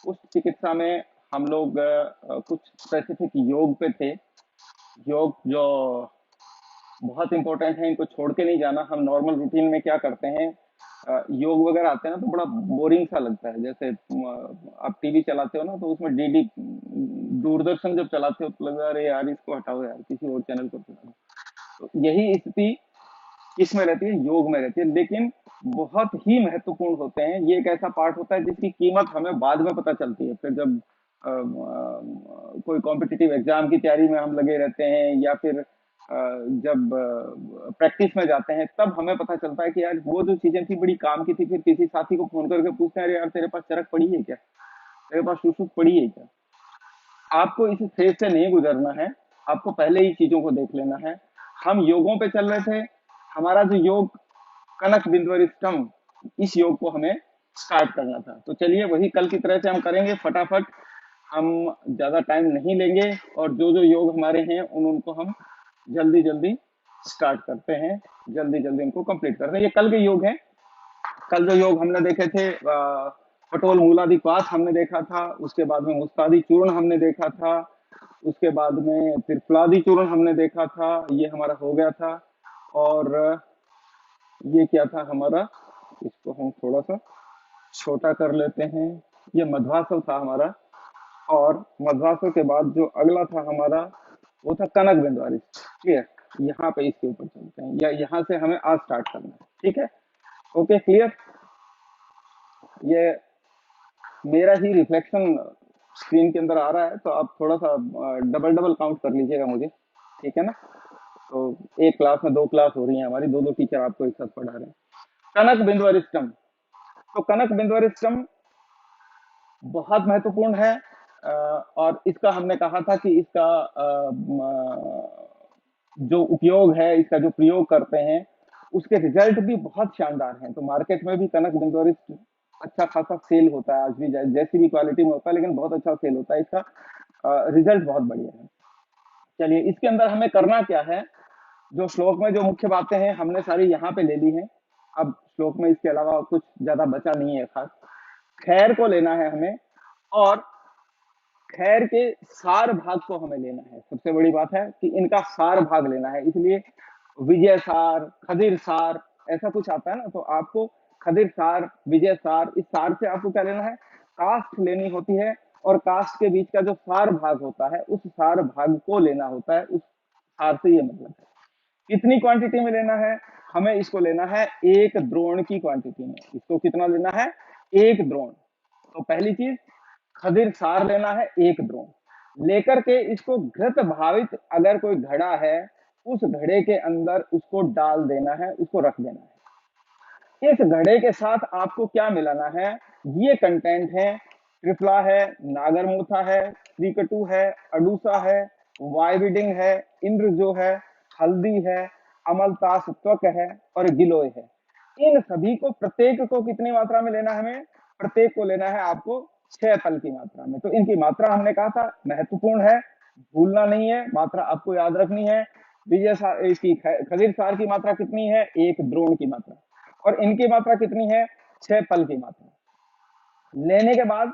उस चिकित्सा में हम लोग कुछ स्पेसिफिक योग पे थे। योग जो बहुत इंपॉर्टेंट है, इनको छोड़ के नहीं जाना। हम नॉर्मल रूटीन में क्या करते हैं, योग वगैरह आते हैं ना तो बड़ा बोरिंग सा लगता है। जैसे आप टीवी चलाते हो ना, तो उसमें डीडी दूरदर्शन जब चलाते हो तो लगता है अरे यार इसको हटाओ यार, किसी और चैनल पर चला दो। तो यही स्थिति किस में रहती है, योग में रहती है। लेकिन बहुत ही महत्वपूर्ण होते हैं। ये एक ऐसा पार्ट होता है जिसकी कीमत हमें बाद में पता चलती है। फिर जब कोई कॉम्पिटिटिव एग्जाम की तैयारी में हम लगे रहते हैं, या फिर जब प्रैक्टिस में जाते हैं, तब हमें पता चलता है कि यार वो जो चीजें थी बड़ी काम की थी। फिर किसी साथी को फोन करके पूछते हैं, अरे यार तेरे पास चरक पड़ी है क्या, तेरे पास सुसुक पड़ी है क्या। आपको इस फेज से नहीं गुजरना है, आपको पहले ही चीजों को देख लेना है। हम योगों पे चल रहे थे। हमारा जो योग कनक बिंदवरिष्ठम, इस योग को हमें स्टार्ट करना था। तो चलिए वही कल की तरह से हम करेंगे फटाफट। हम ज्यादा टाइम नहीं लेंगे, और जो जो योग हमारे हैं उनको हम जल्दी जल्दी स्टार्ट करते हैं, जल्दी जल्दी इनको कंप्लीट करते हैं। ये कल के योग हैं। कल जो योग हमने देखे थे, पटोल मूलाधिपात हमने देखा था, उसके बाद में मुस्तादी चूर्ण हमने देखा था, उसके बाद में फिर फुलादी चूर्ण हमने देखा था। ये हमारा हो गया था। और ये क्या था हमारा, इसको हम थोड़ा सा छोटा कर लेते हैं। ये मध्वासव था हमारा। और मध्वासव के बाद जो अगला था हमारा, वो था कनक बिंदवारी। क्लियर, यहाँ पे इसके ऊपर चलते हैं, या यहाँ से हमें आज स्टार्ट करना है। ठीक है, ओके, क्लियर। ये मेरा ही रिफ्लेक्शन स्क्रीन के अंदर आ रहा है, तो आप थोड़ा सा डबल डबल काउंट कर लीजिएगा मुझे, ठीक है ना। तो एक क्लास में 2 क्लास हो रही है हमारी, दो दो टीचर आपको एक साथ पढ़ा रहे हैं। कनक बिंदवरिष्ठम, तो कनक बिंदवरिष्ठम बहुत महत्वपूर्ण है। और इसका हमने कहा था कि इसका जो उपयोग है, इसका जो प्रयोग करते हैं, उसके रिजल्ट भी बहुत शानदार हैं। तो मार्केट में भी कनक बिंदवरिष्ठ अच्छा खासा सेल होता है आज भी, जैसी भी क्वालिटी में होता है, लेकिन बहुत अच्छा सेल होता है। इसका रिजल्ट बहुत बढ़िया है। चलिए, इसके अंदर हमें करना क्या है। जो श्लोक में जो मुख्य बातें हैं हमने सारी यहाँ पे ले ली हैं। अब श्लोक में इसके अलावा कुछ ज्यादा बचा नहीं है खास। खैर को लेना है हमें, और खैर के सार भाग को हमें लेना है। सबसे बड़ी बात है कि इनका सार भाग लेना है। इसलिए विजय सार, खदिर सार, ऐसा कुछ आता है ना, तो आपको खदिर सार, विजय सार, इस सार से आपको क्या लेना है, कास्ट लेनी होती है। और कास्ट के बीच का जो सार भाग होता है, उस सार भाग को लेना होता है। उस सार से ये मतलब है। कितनी क्वांटिटी में लेना है हमें, इसको लेना है 1 द्रोण की क्वांटिटी में। इसको कितना लेना है, 1 द्रोण। तो पहली चीज, खदिर सार लेना है 1 द्रोण। लेकर के इसको घृत भावित अगर कोई घड़ा है, उस घड़े के अंदर उसको डाल देना है, उसको रख देना है। इस घड़े के साथ आपको क्या मिलाना है, ये कंटेंट है, त्रिफला है, नागरमूथा है, त्रिकटु है, अडूसा है, वायविडिंग है, इंद्र जो है, हल्दी है, अमलतास त्वक है, और गिलोय है। इन सभी को, प्रत्येक को कितनी मात्रा में लेना है हमें, प्रत्येक को लेना है आपको 6 पल की मात्रा में। तो इनकी मात्रा हमने कहा था महत्वपूर्ण है, भूलना नहीं है, मात्रा आपको याद रखनी है। विजय सार, इसकी खजीर सार की मात्रा कितनी है, 1 द्रोण की मात्रा। और इनकी मात्रा कितनी है, 6 पल की मात्रा। लेने के बाद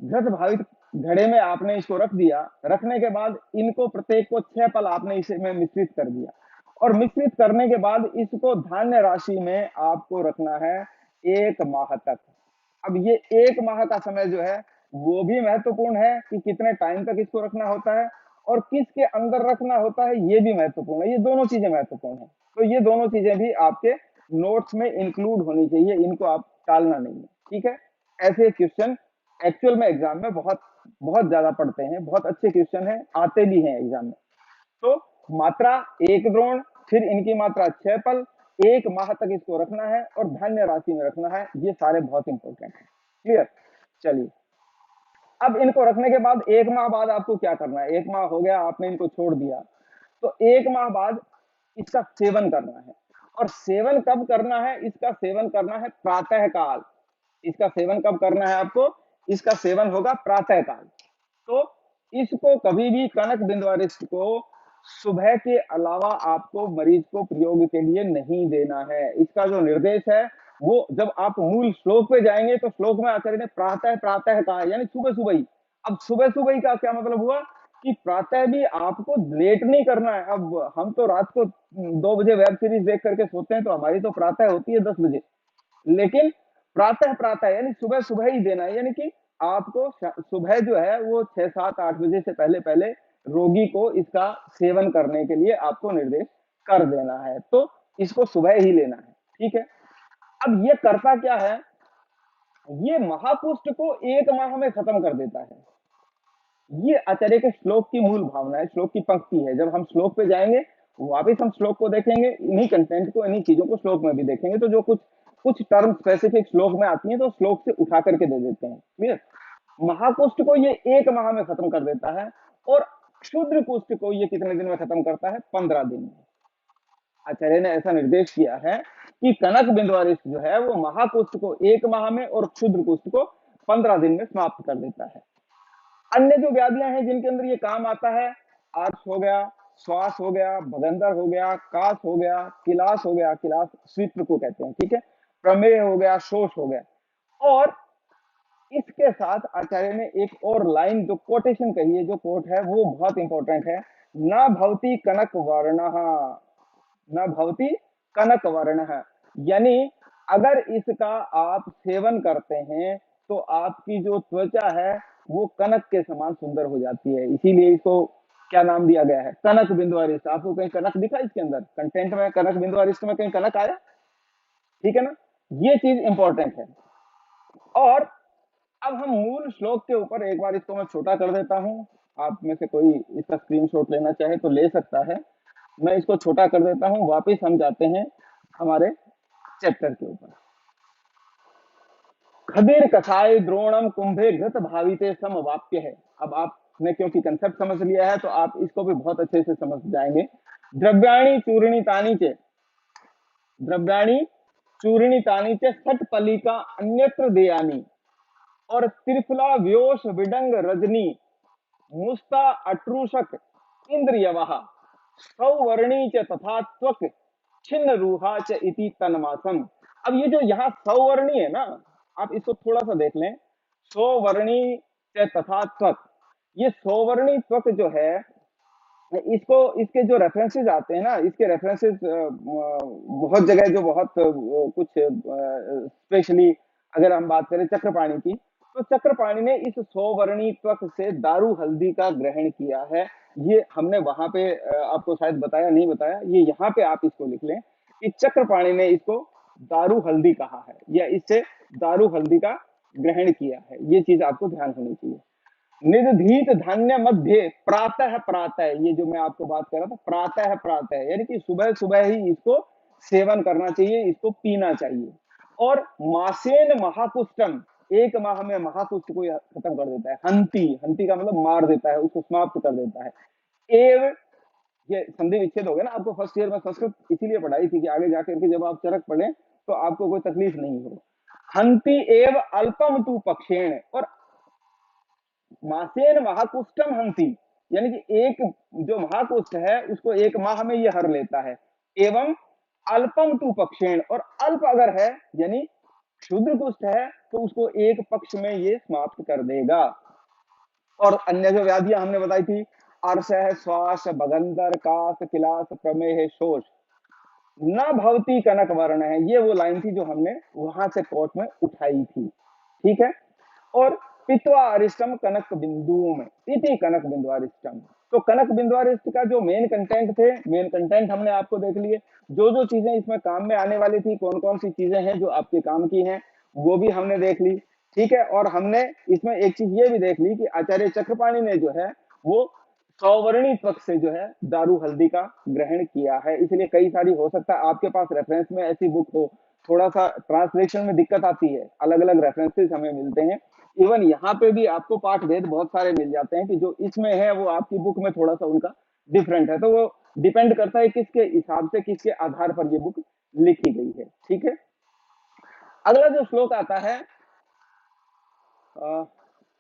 घृत भावित घड़े में आपने इसको रख दिया। रखने के बाद इनको प्रत्येक को 6 पल आपने इसे में मिश्रित कर दिया। और मिश्रित करने के बाद इसको धान्य राशि में आपको रखना है 1 माह तक। अब ये 1 माह का समय जो है वो भी महत्वपूर्ण है कि कितने टाइम तक इसको रखना होता है, और किसके अंदर रखना होता है ये भी महत्वपूर्ण है। ये दोनों चीजें महत्वपूर्ण है। तो ये दोनों चीजें भी आपके नोट्स में इंक्लूड होनी चाहिए, इनको आप टालना नहीं है। ठीक है, ऐसे क्वेश्चन एक्चुअल में एग्जाम में बहुत बहुत ज्यादा पढ़ते हैं, बहुत अच्छे क्वेश्चन है, आते भी हैं एग्जाम में। तो मात्रा 1 द्रोण, फिर इनकी मात्रा 6 पल, 1 माह तक इसको रखना है, और धान्य राशि में रखना है। ये सारे बहुत इंपॉर्टेंट है। क्लियर, चलिए। अब इनको रखने के बाद 1 माह बाद आपको क्या करना है। 1 माह हो गया, आपने इनको छोड़ दिया, तो 1 माह बाद इसका सेवन करना है। और सेवन कब करना है, इसका सेवन करना है प्रातः काल। इसका सेवन कब करना है आपको, इसका सेवन होगा प्रातः काल। तो इसको कभी भी कनक बिंदवारिष्ठ को सुबह के अलावा आपको मरीज को प्रयोग के लिए नहीं देना है। इसका जो निर्देश है वो जब आप मूल श्लोक पे जाएंगे तो श्लोक में आचार्य ने प्रातः प्रातः कहा, यानी सुबह सुबह ही। अब सुबह सुबह ही का क्या मतलब हुआ कि प्रातः भी आपको लेट नहीं करना है। अब हम तो रात को 2 बजे वेब सीरीज देख करके सोते हैं, तो हमारी तो प्रातः होती है 10 बजे, लेकिन प्रातः प्रातः यानी सुबह सुबह ही देना है। यानी कि आपको सुबह जो है वो 6 7 8 बजे से पहले पहले रोगी को इसका सेवन करने के लिए आपको निर्देश कर देना है, तो इसको सुबह ही लेना है। ठीक है, अब ये करता क्या है, ये महाकुष्ठ को 1 माह में खत्म कर देता है। ये आचार्य के श्लोक की मूल भावना है, श्लोक की पंक्ति है। जब हम श्लोक पे जाएंगे, वापिस हम श्लोक को देखेंगे, इन्हीं कंटेंट को, इन्हीं चीजों को श्लोक में भी देखेंगे, तो जो कुछ कुछ टर्म स्पेसिफिक श्लोक में आती है तो श्लोक से उठा करके दे देते हैं। क्लियर? महाकुष्ठ को ये 1 माह में खत्म कर देता है, और क्षुद्र कुष्ठ को ये कितने दिन में खत्म करता है? 15 दिन में। आचार्य ने ऐसा निर्देश किया है कि कनक बिंदुवारिष्ठ जो है वो महाकुष्ठ को 1 माह में और क्षुद्र कुष्ठ को 15 दिन में समाप्त कर देता है। अन्य जो व्याधियां हैं जिनके अंदर ये काम आता है, आर्स हो गया, श्वास हो गया, भगंदर हो गया, कास हो गया, किलास हो गया, किलास स्वीत्र को कहते हैं, ठीक है, प्रमेय हो गया, शोष हो गया। और इसके साथ आचार्य ने एक और लाइन जो कोटेशन कही है, जो कोट है वो बहुत इंपॉर्टेंट है, न भवती कनक वर्ण, न भवती कनक वर्ण, यानी अगर इसका आप सेवन करते हैं तो आपकी जो त्वचा है वो कनक के समान सुंदर हो जाती है। इसीलिए इसको क्या नाम दिया गया है? कनक बिंदुवारिष्ठ। आपको कहीं कनक दिखा इसके अंदर कंटेंट में? कनक बिंदुवारिष्ठ में कहीं कनक आया? ठीक है ना, ये चीज इंपॉर्टेंट है। और अब हम मूल श्लोक के ऊपर एक बार इसको मैं छोटा कर देता हूं, आप में से कोई इसका स्क्रीनशॉट लेना चाहे तो ले सकता है। मैं इसको छोटा कर देता हूं, वापिस हम जाते हैं हमारे चैप्टर के ऊपर। खदिर कसाय द्रोणम कुंभे घृत भाविते समवाप्य है। अब आपने क्योंकि कंसेप्ट समझ लिया है तो आप इसको भी बहुत अच्छे से समझ जाएंगे। द्रव्याणी चूर्णितानी चे, द्रव्याणी चूर्णितानी चे सटपलिका अन्यत्र देयानी, और त्रिफला व्योष विडंग रजनी मुस्ता अट्रुषक इंद्रियवः सौवर्णी च तथा त्वक छिन्न रूहा च इति तन्मासम। अब ये जो यहाँ सौवर्णी है ना, आप इसको थोड़ा सा देख लें। सौवर्णी च तथा त्वक, ये सौवर्णी त्वक जो है, इसको, इसके जो रेफरेंसेस आते हैं ना, इसके रेफरेंसेस बहुत जगह, जो बहुत कुछ स्पेशली अगर हम बात करें चक्रपाणी की, तो चक्रपाणी ने इस सौवर्णी त्वक से दारू हल्दी का ग्रहण किया है। ये हमने वहां पे आपको शायद बताया, नहीं बताया, ये यहाँ पे आप इसको लिख लें कि चक्रपाणी ने इसको दारू हल्दी कहा है, या इससे दारू हल्दी का ग्रहण किया है। ये चीज आपको ध्यान होनी चाहिए। निदधीत धान्य मध्य प्रातः प्रातः, ये जो मैं आपको बात कर रहा था, प्रातः प्रातः यानी कि सुबह सुबह ही इसको सेवन करना चाहिए, इसको पीना चाहिए। और मासेन महाकुष्टम, 1 माह में महाकुष्ट को खत्म कर देता है। हंती, हंती का मतलब मार देता है, उसको समाप्त कर देता है। एव, ये संधि विच्छेद हो गया ना, आपको फर्स्ट ईयर में संस्कृत इसीलिए पढ़ाई थी कि आगे जाकर के जब आप चरक पढ़े तो आपको कोई तकलीफ नहीं हो। हंति एव अल्पम तु पक्षेण, और मासेन महाकुष्ठम हंति, यानी कि एक जो महाकुष्ठ है उसको 1 माह में ये हर लेता है। एवं अल्पम तु पक्षेण, और अल्प अगर है यानी क्षुद्र कुष्ठ है तो उसको 1 पक्ष में ये समाप्त कर देगा। और अन्य जो व्याधियां हमने बताई थी, अर्श है, श्वास, भगंदर, कास, किलास, प्रमेह, शोष, न भवती कनक वर्ण है, ये वो लाइन थी जो हमने वहां से कोर्ट में उठाई थी। ठीक है, और पित्वा अरिष्टम कनक बिंदु में इति कनक बिंदु अरिष्टम। तो कनक बिंदु अरिष्ट का जो मेन कंटेंट थे, मेन कंटेंट हमने आपको देख लिए। जो जो चीजें इसमें काम में आने वाली थी, कौन कौन सी चीजें हैं जो आपके काम की हैं, वो भी हमने देख ली। ठीक है, और हमने इसमें एक चीज ये भी देख ली कि आचार्य चक्रपाणी ने जो है वो सौवर्णी त्वक से जो है दारू हल्दी का ग्रहण किया है। इसलिए कई सारी, हो सकता है आपके पास रेफरेंस में ऐसी बुक हो, थोड़ा सा ट्रांसलेशन में दिक्कत आती है, अलग अलग रेफरेंसेस हमें मिलते हैं। इवन यहाँ पे भी आपको पाठ भेद बहुत सारे मिल जाते हैं कि जो इसमें है वो आपकी बुक में थोड़ा सा उनका डिफरेंट है, तो वो डिपेंड करता है किसके हिसाब से, किसके आधार पर ये बुक लिखी गई है। ठीक है, अगला जो श्लोक आता है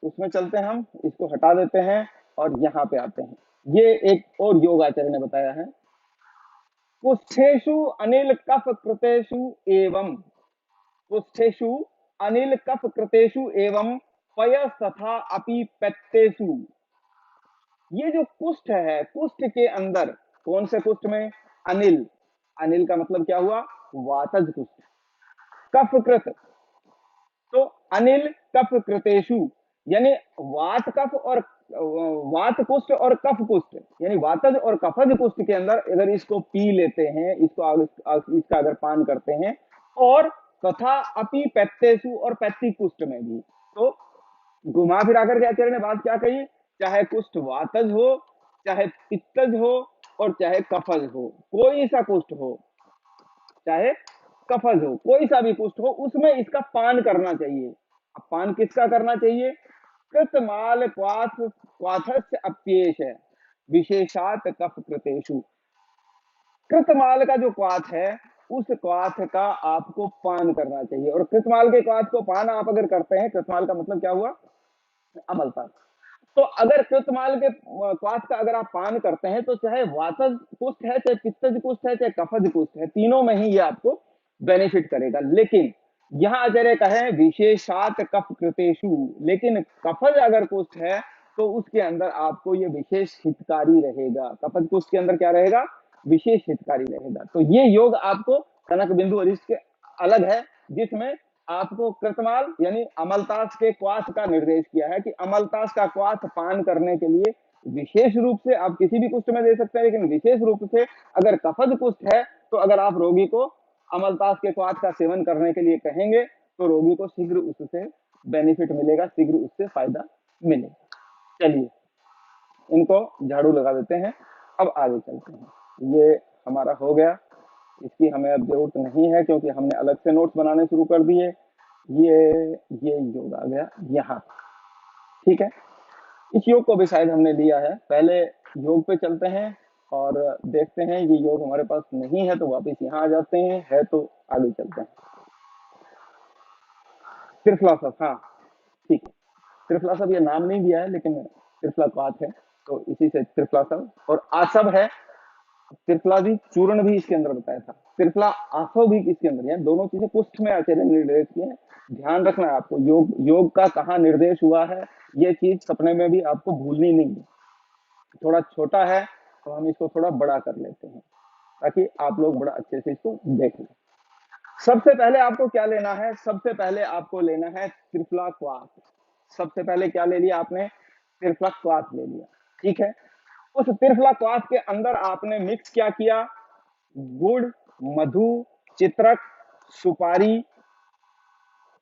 उसमें चलते हैं, हम इसको हटा देते हैं और यहाँ पे आते हैं। ये एक और योग आचार्य ने बताया है, कुष्ठेषु अनिल कफ कृतेषु एवं, कुष्ठेषु अनिल कफ कृतेषु एवं पयस तथा अपि पेत्तेषु। ये जो कुष्ठ है, कुष्ठ के अंदर, कौन से कुष्ठ में? अनिल। अनिल का मतलब क्या हुआ? वातज कुष्ठ। कफकृत, तो अनिल कफ कृतेषु, यानी वात कफ और वात कुष्ठ और कफ कुष्ठ, यानी वातज और कफज कुष्ठ के अंदर अगर इसको पी लेते हैं, इसका अगर पान करते हैं, और तथा अपि पेत्तेषु, और पैत्तिक कुष्ठ में भी। तो घुमा फिरा करके आचार्य ने बात क्या कही? चाहे कुष्ठ वातज हो, चाहे पित्तज हो, और चाहे कफज हो, कोई सा कुष्ठ हो, चाहे कफज हो, कोई सा भी कुष्ठ हो, उसमें इसका पान करना चाहिए। अब पान किसका करना चाहिए? कृतमाल क्वाथ क्वाथस्य अप्येष विशेषात कफ कृतेषु। कृतमाल का जो क्वाथ है, उस क्वाथ का आपको पान करना चाहिए। और कृतमाल के क्वाथ को पान आप अगर करते हैं, कृतमाल का मतलब क्या हुआ? अमलता। तो अगर कृतमाल के क्वाथ का अगर आप पान करते हैं, तो चाहे वातज कुष्ठ है, चाहे पित्तज कुष्ठ है, चाहे कफज कुष्ठ है, तीनों में ही ये आपको बेनिफिट करेगा। लेकिन यहां आचार्य कहे विशेषात कफ कृतेषु, लेकिन कफज अगर कुष्ठ है तो उसके अंदर आपको ये विशेष हितकारी रहेगा। कफज कुष्ठ के अंदर क्या रहेगा? विशेष हितकारी रहेगा। तो ये योग आपको कनक बिंदु अरिष्ट के अलग है, जिसमें आपको कृतमाल यानी अमलतास के क्वाथ का निर्देश किया है कि अमलतास का क्वाथ पान करने के लिए विशेष रूप से आप किसी भी कुष्ठ में दे सकते हैं, लेकिन विशेष रूप से अगर कफज कुष्ठ है तो अगर आप रोगी को अमलतास के क्वाथ का सेवन करने के लिए कहेंगे तो रोगी को शीघ्र उससे बेनिफिट मिलेगा, शीघ्र उससे फायदा मिलेगा। चलिए इनको झाड़ू लगा देते हैं, अब आगे चलते हैं। ये हमारा हो गया, इसकी हमें अब जरूरत नहीं है क्योंकि हमने अलग से नोट्स बनाने शुरू कर दिए। ये योग आ गया यहाँ, ठीक है। इस योग को भी शायद हमने लिया है। पहले योग पे चलते हैं और देखते हैं, ये योग हमारे पास नहीं है तो वापस यहाँ आ जाते हैं, है तो आगे चलते हैं। त्रिफलासव, हाँ ठीक है। त्रिफलासव ये नाम नहीं दिया है, लेकिन त्रिफला क्वाथ है तो इसी से त्रिफलासव। और आसव है, त्रिफला भी चूर्ण भी इसके अंदर बताया था, त्रिफला आसव भी इसके अंदर है। दोनों चीजें कुष्ठ में आचार्य ने निर्देश किए हैं। ध्यान रखना है आपको, योग का कहाँ निर्देश हुआ है, ये चीज सपने में भी आपको भूलनी नहीं है। थोड़ा छोटा है तो हम इसको थोड़ा बड़ा कर लेते हैं ताकि आप लोग बड़ा अच्छे से इसको देख लें। सबसे पहले आपको क्या लेना है? सबसे पहले आपको लेना है त्रिफला क्वाथ। सबसे पहले क्या ले लिया आपने? त्रिफला क्वाथ ले लिया, ठीक है। उस त्रिफला क्वाथ के अंदर आपने मिक्स क्या किया? गुड़, मधु, चित्रक, सुपारी,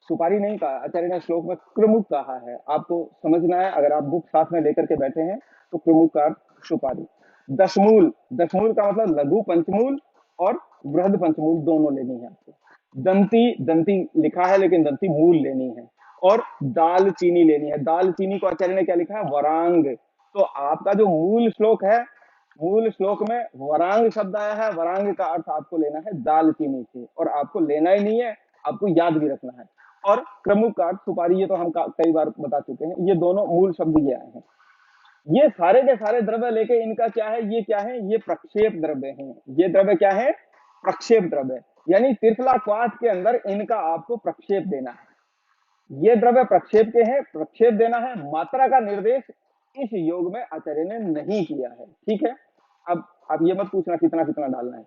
सुपारी नहीं कहा आचार्य ने श्लोक में, क्रमुक कहा है। आपको समझना है, अगर आप बुक साथ में लेकर के बैठे हैं तो क्रमुक का सुपारी। दशमूल, दशमूल का मतलब लघु पंचमूल और बृहद पंचमूल दोनों लेनी है आपको। दंती, दंती लिखा है लेकिन दंती मूल लेनी है। और दाल चीनी लेनी है। दाल चीनी को आचार्य ने क्या लिखा है? वरांग। तो आपका जो मूल श्लोक है, मूल श्लोक में वरांग शब्द आया है, वरांग का अर्थ आपको लेना है दाल चीनी से, और आपको लेना ही नहीं है, आपको याद भी रखना है। और क्रमुक का अर्थ सुपारी, ये तो हम कई बार बता चुके हैं। ये दोनों मूल शब्द ये आए हैं। ये सारे के सारे द्रव्य लेके इनका क्या है? ये क्या है? ये प्रक्षेप द्रव्य हैं। ये द्रव्य क्या है? प्रक्षेप द्रव्य। यानी त्रिफला क्वाथ के अंदर इनका आपको प्रक्षेप देना है। ये द्रव्य प्रक्षेप के हैं, प्रक्षेप देना है। मात्रा का निर्देश इस योग में आचार्य ने नहीं किया है, ठीक है। अब ये मत पूछना कितना कितना डालना है।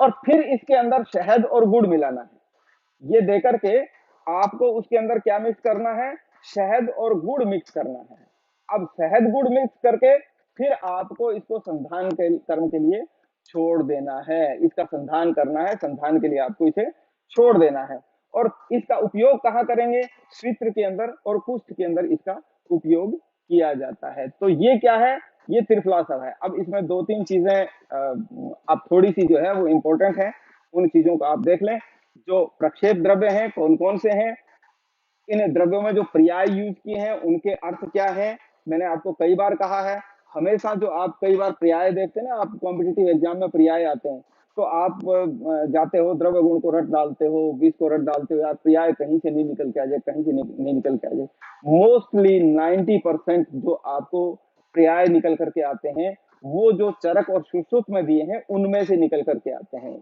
और फिर इसके अंदर शहद और गुड़ मिलाना है। ये देकर के आपको उसके अंदर क्या मिक्स करना है? शहद और गुड़ मिक्स करना है। अब शहद गुड़ मिक्स करके फिर आपको इसको संधान के कर्म के लिए छोड़ देना है। इसका संधान करना है, संधान के लिए आपको इसे छोड़ देना है। और इसका उपयोग कहाँ करेंगे? स्वित्र के अंदर और कुष्ठ के अंदर इसका उपयोग किया जाता है। तो ये क्या है? ये त्रिफलासव है। अब इसमें दो तीन चीजें अब थोड़ी सी जो है वो इंपॉर्टेंट है, उन चीजों को आप देख लें। जो प्रक्षेप द्रव्य हैं कौन कौन से हैं, इन द्रव्यों में जो पर्याय यूज किए हैं उनके अर्थ क्या है। मैंने आपको कई बार कहा है, हमेशा जो आप कई बार पर्याय देखते हैं ना, आप कॉम्पिटिटिव एग्जाम में पर्याय आते हैं तो आप जाते हो, द्रव्य गुण को रट डालते हो, विष को रट डालते हो, यार पर्याय कहीं से नहीं निकल के आ जाए, कहीं से नहीं निकल के आ जाए। मोस्टली 90% जो आपको पर्याय निकल करके आते हैं वो जो चरक और सुश्रुत में दिए हैं उनमें से निकल करके आते हैं।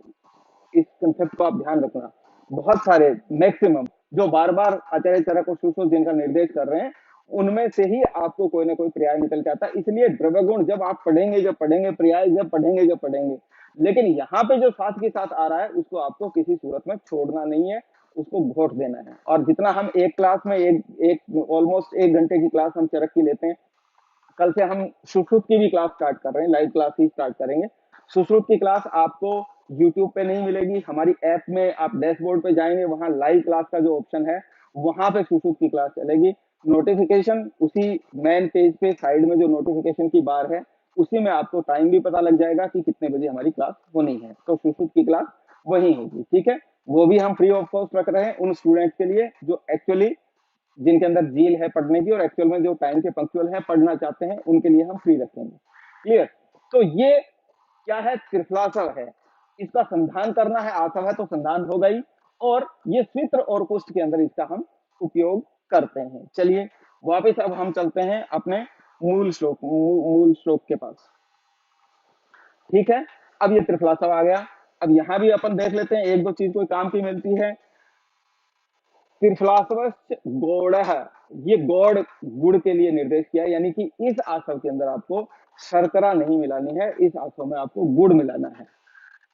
इस कंसेप्ट को आप ध्यान रखना। बहुत सारे मैक्सिमम जो बार बार आचार्य चरक और सुश्रुत जिनका निर्देश कर रहे हैं, उनमें से ही आपको कोई ना कोई पर्याय निकल के आता है। इसलिए द्रव्यगुण जब आप पढ़ेंगे, जब पढ़ेंगे, पर्याय जब पढ़ेंगे, जब पढ़ेंगे, लेकिन यहाँ पे जो साथ के साथ आ रहा है उसको आपको किसी सूरत में छोड़ना नहीं है, उसको घोट देना है। और जितना हम एक क्लास में एक एक ऑलमोस्ट 1 घंटे की क्लास हम चरक की लेते हैं, कल से हम सुश्रुत की भी क्लास स्टार्ट कर रहे हैं, लाइव क्लास ही स्टार्ट करेंगे। सुश्रुत की क्लास आपको यूट्यूब पे नहीं मिलेगी, हमारी ऐप में आप डैशबोर्ड पे जाएंगे, वहां लाइव क्लास का जो ऑप्शन है वहां पे सुश्रुत की क्लास चलेगी। नोटिफिकेशन उसी मेन पेज पे साइड में जो नोटिफिकेशन की बार है उसी में आपको टाइम भी पता लग जाएगा कि कितने बजे हमारी क्लास होनी है। तो सुश्रुत की क्लास वही होगी, ठीक है। वो भी हम फ्री ऑफ कॉस्ट रख रहे हैं उन स्टूडेंट्स के लिए जो एक्चुअली जिनके अंदर जील है पढ़ने की और एक्चुअल में जो टाइम के पंक्चुअल है पढ़ना चाहते हैं, उनके लिए हम फ्री रखेंगे। क्लियर। तो ये क्या है, त्रिफलासव है, इसका संधान करना है। आसव है तो संधान होगा ही, और ये स्वित्र और कुष्ठ के अंदर इसका हम उपयोग करते हैं। चलिए वापस अब हम चलते हैं अपने मूल श्लोक के पास। ठीक है, अब ये त्रिफलासव आ गया। अब यहां भी अपन देख लेते हैं, एक दो चीज कोई काम की मिलती है। त्रिफलासवश्च गौड़, ये गौड़ गुड़ के लिए निर्देश किया, यानी कि इस आसव के अंदर आपको शर्करा नहीं मिलानी है, इस आसव में आपको गुड़ मिलाना है।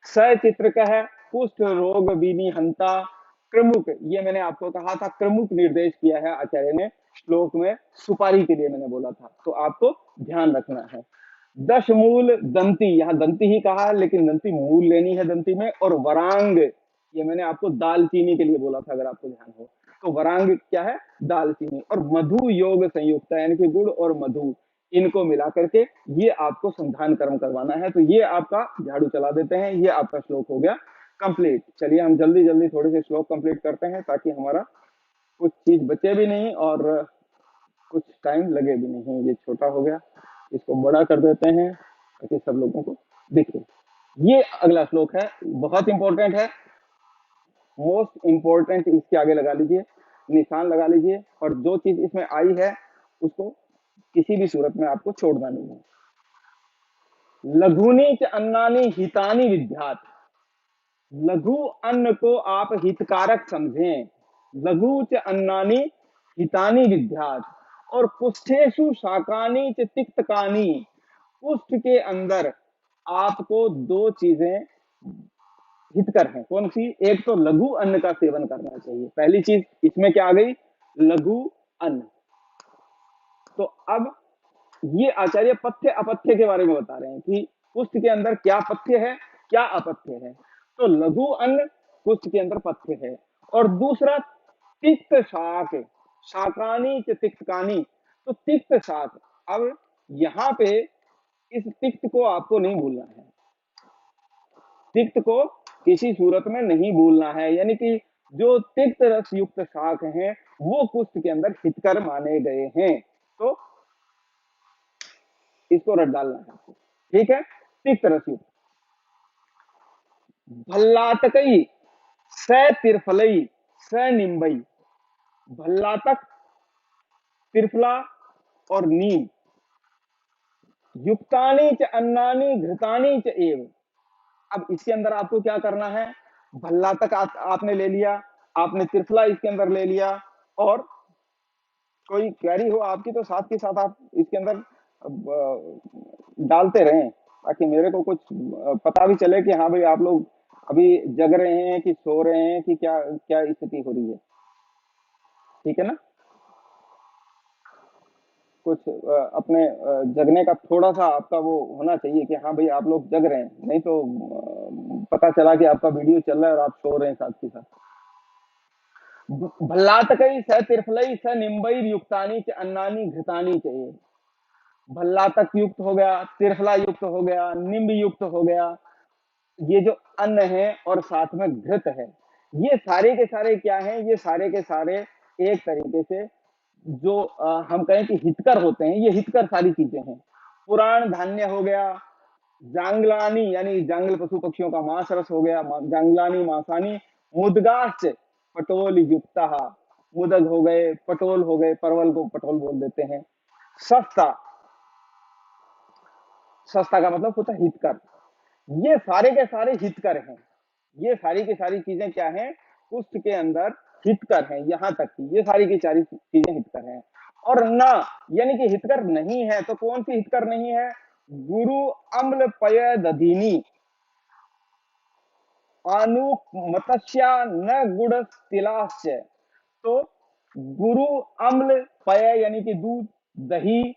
सचित्र है कुष्ठ रोग बीनी हंता क्रमुक, ये मैंने आपको कहा था क्रमुक निर्देश किया है आचार्य ने श्लोक में, सुपारी के लिए मैंने बोला था, तो आपको ध्यान रखना है। 10 मूल दंती, यहाँ दंती ही कहा है लेकिन दंती मूल लेनी है दंती में, और वरांग, ये मैंने आपको दालचीनी के लिए बोला था अगर आपको ध्यान हो, तो वरांग क्या है, दालचीनी। और मधु योग संयुक्त यानी कि गुड़ और मधु, इनको मिला करके ये आपको संधान कर्म करवाना है। तो ये आपका झाड़ू चला देते हैं, ये आपका श्लोक हो गया कंप्लीट। चलिए हम जल्दी जल्दी थोड़े से श्लोक कंप्लीट करते हैं ताकि हमारा कुछ चीज बचे भी नहीं और कुछ टाइम लगे भी नहीं। ये छोटा हो गया, इसको बड़ा कर देते हैं ताकि सब लोगों को दिखे। ये अगला श्लोक है, बहुत इंपॉर्टेंट है, मोस्ट इंपॉर्टेंट, इसके आगे लगा लीजिए, निशान लगा लीजिए, और जो चीज इसमें आई है उसको किसी भी सूरत में आपको छोड़ना नहीं है। लघुनी च अन्नानी हितानी विद्यात, लघु अन्न को आप हितकारक समझें, लघु च अन्नानी हितानी विद्यात, और कुष्ठेषु शाकानी च तिक्तकानी, कुष्ठ के अंदर आपको दो चीजें हितकर हैं। कौन सी, एक तो लघु अन्न का सेवन करना चाहिए, पहली चीज इसमें क्या आ गई, लघु अन्न। तो अब ये आचार्य पथ्य अपथ्य के बारे में बता रहे हैं कि कुष्ठ के अंदर क्या पथ्य है क्या अपथ्य है। तो लघु अन्न कुष्ठ के अंदर पथ्य है। और दूसरा तिक्त शाक, शाकानी च तिक्तकानी, तो तिक्त शाक, अब यहाँ पे इस तिक्त को आपको नहीं भूलना है, तिक्त को किसी सूरत में नहीं भूलना है, यानी कि जो तिक्त रस युक्त शाक हैं वो कुष्ठ के अंदर हितकर माने गए हैं, तो इसको रट डालना है। ठीक है, तिक्त रस युक्त भल्लातकई स तिरफलई स निम्बई, भल्लातक, तिरफला और नीम, युक्तानी च अन्नानी घृतानी च एव। अब इसके अंदर आपको क्या करना है, भल्ला तक आपने ले लिया, आपने त्रिफला इसके अंदर ले लिया, और कोई क्वेरी हो आपकी तो साथ के साथ आप इसके अंदर डालते रहें ताकि मेरे को कुछ पता भी चले कि हाँ भाई आप लोग अभी जग रहे हैं कि सो रहे हैं कि क्या क्या स्थिति हो रही है। ठीक है ना, कुछ अपने जगने का थोड़ा सा आपका वो होना चाहिए कि हाँ भाई आप लोग जग रहे हैं, नहीं तो पता चला कि आपका वीडियो चल रहा है और आप सो रहे हैं साथ के साथ। भल्लातकई स तिरफलई स निम्बई युक्तानी च अन्नानी घृतानी चाहिए। भल्लातक युक्त हो गया, तिरफला युक्त हो गया, निम्ब युक्त हो गया, ये जो अन्न है और साथ में घृत है, ये सारे के सारे क्या हैं, ये सारे के सारे एक तरीके से जो हम कहें कि हितकर होते हैं, ये हितकर सारी चीजें हैं। पुराण धान्य हो गया, जांगलानी यानी जांगल पशु पक्षियों का मांस रस हो गया, जांगलानी मांसानी, मुदगाश्च पटोल युक्ता, मुदग हो गए, पटोल हो गए, परवल को पटोल बोल देते हैं। सस्ता, सस्ता का मतलब होता है हितकर, ये सारे के सारे हितकर हैं। ये सारी की सारी चीजें क्या हैं, कुष्ठ के अंदर हितकर हैं, यहां तक की ये सारी की सारी चीजें हितकर हैं। और ना यानी कि हितकर नहीं है, तो कौन सी हितकर नहीं है? गुरु अम्ल पय दधीनी आनुक मत्स्या न गुड़ तिलाश्च। तो गुरु अम्ल पय यानी कि दूध, दही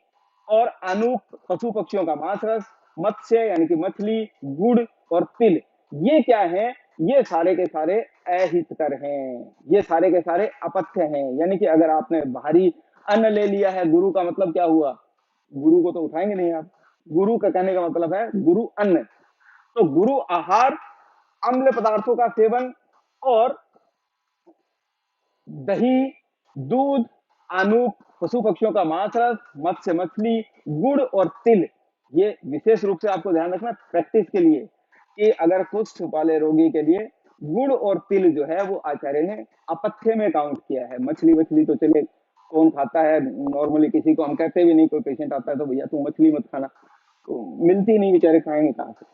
और अनूप पशु पक्षियों का मांस रस, मत्स्य यानी कि मछली, गुड़ और तिल, ये क्या है? ये सारे के सारे अहितकर हैं, ये सारे के सारे अपथ्य हैं। यानी कि अगर आपने भारी अन्न ले लिया है, गुरु का मतलब क्या हुआ? गुरु को तो उठाएंगे नहीं आप। गुरु का कहने का मतलब है गुरु अन्न। तो गुरु आहार, अम्ल पदार्थों का सेवन और दही, दूध, अनूप पशु पक्षियों का मांस रस, मत्स्य मछली, गुड़ और तिल, ये विशेष रूप से आपको ध्यान रखना प्रैक्टिस के लिए कि अगर कुष्ठ वाले रोगी के लिए गुड़ और तिल जो है वो आचार्य ने अपथ्य में काउंट किया है। मछली वछली तो चले कौन खाता है, नॉर्मली किसी को हम कहते भी नहीं। कोई पेशेंट आता है तो भैया तू मछली मत खाना, तो मिलती नहीं, बेचारे खाएंगे कहाँ से?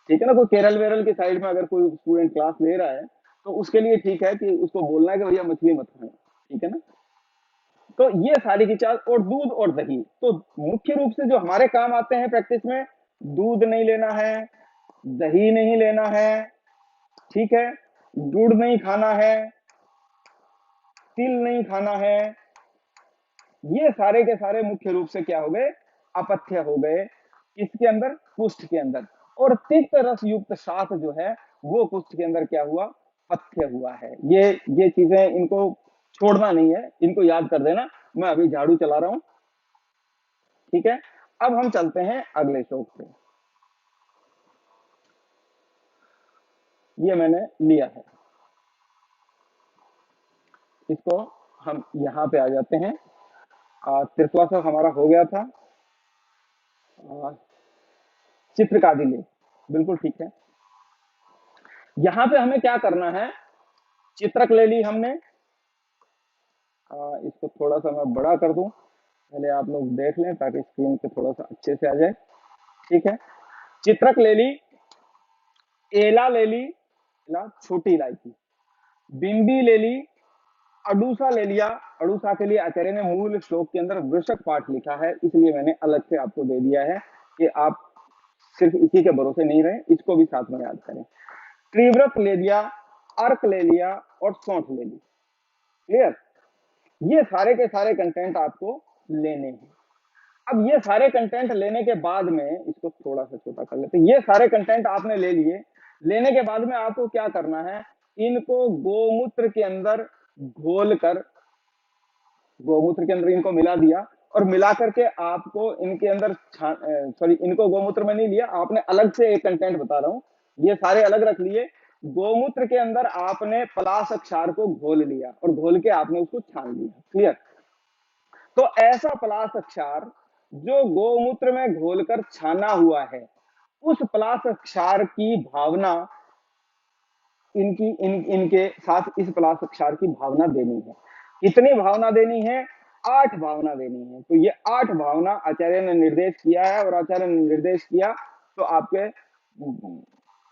ठीक है ना। कोई केरल वेरल की साइड में अगर कोई स्टूडेंट क्लास ले रहा है तो उसके लिए ठीक है कि उसको बोलना है कि भैया मछली मत खाना, ठीक है ना। तो ये सारी की चार, और दूध और दही तो मुख्य रूप से जो हमारे काम आते हैं प्रैक्टिस में, दूध नहीं लेना है, दही नहीं लेना है, ठीक है, गुड़ नहीं खाना है, तिल नहीं खाना है, ये सारे के सारे मुख्य रूप से क्या हो गए? अपथ्य हो गए। इसके अंदर, कुष्ठ के अंदर। और तिक्त रस युक्त शाक जो है वो कुष्ठ के अंदर क्या हुआ? पथ्य हुआ है। ये चीजें इनको छोड़ना नहीं है, इनको याद कर देना। मैं अभी झाड़ू चला रहा हूं, ठीक है। अब हम चलते हैं अगले श्लोक पे। ये मैंने लिया है, इसको हम यहां पे आ जाते हैं। त्रिफला सब हमारा हो गया था। चित्र का दिले, बिल्कुल ठीक है। यहां पे हमें क्या करना है? चित्रक ले ली हमने। इसको थोड़ा सा मैं बड़ा कर दूं, पहले आप लोग देख लें ताकि स्क्रीन पे थोड़ा सा अच्छे से आ जाए, ठीक है। चित्रक ले ली, एला ले ली, एला छोटी इलायची, बिंबी ले ली, अडूसा ले लिया। अडूसा के लिए आचार्य ने मूल श्लोक के अंदर वृषक पाठ लिखा है, इसलिए मैंने अलग से आपको दे दिया है कि आप सिर्फ इसी के भरोसे नहीं रहे, इसको भी साथ में याद करें। त्रिव्रत ले लिया, अर्क ले लिया और सौंठ ले ली। क्लियर? ये सारे के सारे कंटेंट आपको लेने हैं। अब ये सारे कंटेंट लेने के बाद में, इसको थोड़ा सा छोटा कर लेते हैं। ये सारे कंटेंट आपने ले लिए, लेने के बाद में आपको क्या करना है? इनको गोमूत्र के अंदर घोल कर, गोमूत्र के अंदर इनको मिला दिया और मिला करके आपको इनके अंदर सॉरी, इनको गोमूत्र में नहीं लिया, आपने अलग से एक कंटेंट बता रहा हूं, ये सारे अलग रख लिए। गोमूत्र के अंदर आपने पलाश अक्षार को घोल लिया और घोल के आपने उसको छान लिया। क्लियर? तो ऐसा पलाश अक्षार जो गोमूत्र में घोलकर छाना हुआ है, उस पलाश अक्षार की भावना इनके साथ इस पलाश अक्षार की भावना देनी है। कितनी भावना देनी है? 8 भावना देनी है। तो ये 8 भावना आचार्य ने निर्देश किया है, और आचार्य ने निर्देश किया तो आपके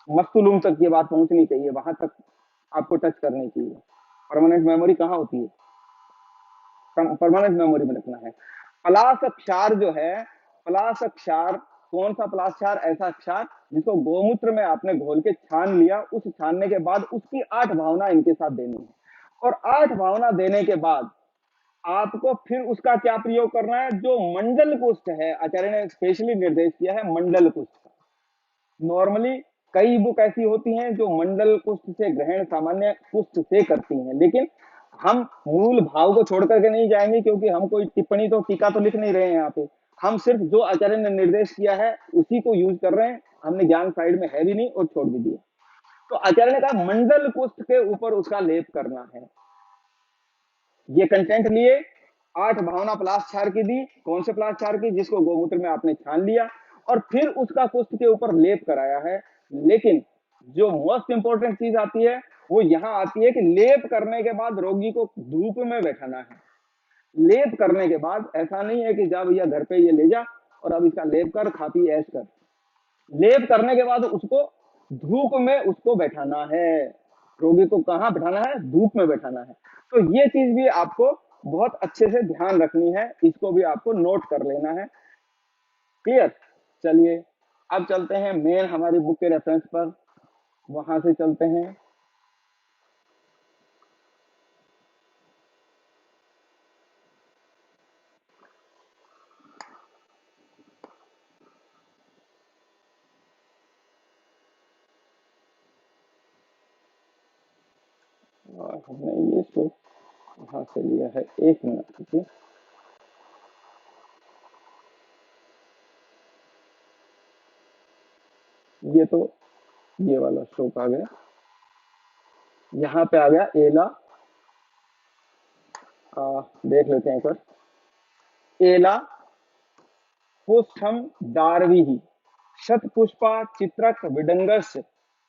मस्तुलुम तक ये बात पहुंचनी चाहिए, वहां तक आपको टच करनी चाहिए। परमानेंट मेमोरी कहाँ होती है? परमानेंट मेमोरी में रखना है। पलाश अक्षार जो है, पलाश अक्षार कौन सा पलाश अक्षार? ऐसा अक्षार जिसको गोमूत्र में आपने घोल के छान लिया, उस छानने के बाद उसकी 8 भावना इनके साथ देनी है। और 8 भावना देने के बाद आपको फिर उसका क्या प्रयोग करना है? जो मंडल कुष्ठ है, आचार्य ने स्पेशली निर्देश किया है मंडल कुष्ठ का। नॉर्मली कई बुक ऐसी होती हैं जो मंडल कुष्ठ से ग्रहण सामान्य कुष्ठ से करती हैं, लेकिन हम मूल भाव को छोड़ करके नहीं जाएंगे, क्योंकि हम कोई टिप्पणी तो टीका तो लिख नहीं रहे हैं यहाँ पे। हम सिर्फ जो आचार्य ने निर्देश किया है उसी को यूज कर रहे हैं। हमने ज्ञान साइड में है भी नहीं और छोड़ भी दिया। तो आचार्य ने कहा मंडल कुष्ठ के ऊपर उसका लेप करना है। ये कंटेंट लिए, 8 भावना पलाशक्षार की दी। कौन से पलाशक्षार की? जिसको गोमूत्र में आपने छान लिया और फिर उसका कुष्ठ के ऊपर लेप कराया है। लेकिन जो मोस्ट इंपोर्टेंट चीज आती है वो यहां आती है कि लेप करने के बाद रोगी को धूप में बैठाना है। लेप करने के बाद ऐसा नहीं है कि जा भैया घर पे ये ले जा और अब इसका लेप कर, खा पी ऐश कर। लेप करने के बाद उसको धूप में उसको बैठाना है। रोगी को कहाँ बैठाना है, धूप में बैठाना है। तो ये चीज भी आपको बहुत अच्छे से ध्यान रखनी है, इसको भी आपको नोट कर लेना है। क्लियर। चलिए अब चलते हैं मेन हमारी बुक के रेफरेंस पर, वहां से चलते हैं। और हमने ये श्लोक कहाँ से लिया है, एक मिनट रुकिए। ये तो ये वाला श्लोक आ गया, यहाँ पे आ गया एला। देख लेते हैं एक बार। एला पुष्पम दारवी शतपुष्पा चित्रक विडंगस,